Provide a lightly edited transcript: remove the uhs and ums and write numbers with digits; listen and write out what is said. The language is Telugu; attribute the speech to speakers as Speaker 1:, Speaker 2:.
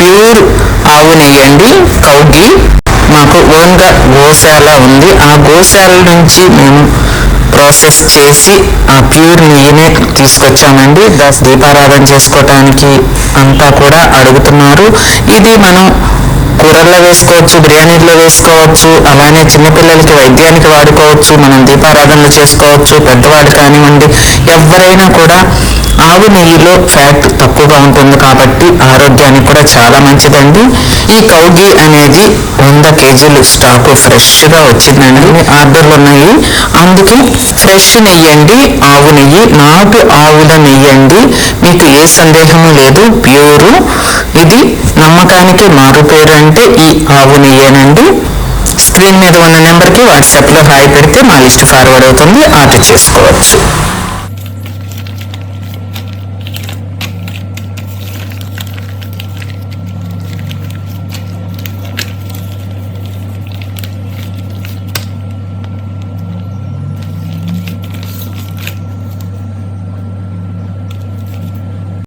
Speaker 1: ప్యూర్ ఆవు నెయ్యి అండి, కౌ ఘీ. మాకు ఓన్గా గోశాల ఉంది. ఆ గోశాల నుంచి మేము ప్రాసెస్ చేసి ఆ ప్యూర్ నెయ్యినే తీసుకొచ్చామండి. దీపారాధన చేసుకోవటానికి అంతా కూడా అడుగుతున్నారు. ఇది మనం కూరల్లో వేసుకోవచ్చు, బిర్యానీలో వేసుకోవచ్చు, అలానే చిన్నపిల్లలకి వైద్యానికి వాడుకోవచ్చు, మనం దీపారాధనలు చేసుకోవచ్చు. పెద్దవాళ్ళు కానివ్వండి, ఎవరైనా కూడా ఆవు నెయ్యిలో ఫ్యాట్ తక్కువగా ఉంటుంది కాబట్టి ఆరోగ్యానికి కూడా చాలా మంచిదండి. ఈ కౌ ఘీ అనేది 100 కేజీలు స్టాకు ఫ్రెష్గా వచ్చిందండి. ఆర్డర్లు ఉన్నాయి. అందుకే ఫ్రెష్ నెయ్యి అండి, ఆవు నెయ్యి, నాటు ఆవుల నెయ్యి అండి. మీకు ఏ సందేహము లేదు, ప్యూరు. ఇది నమ్మకానికి మారు పేరు అంటే ఈ ఆవు నెయ్యేనండి. స్క్రీన్ మీద ఉన్న నెంబర్కి వాట్సాప్లో హాయ్ పెడితే మా లిస్ట్ ఫార్వర్డ్ అవుతుంది, ఆర్డర్ చేసుకోవచ్చు.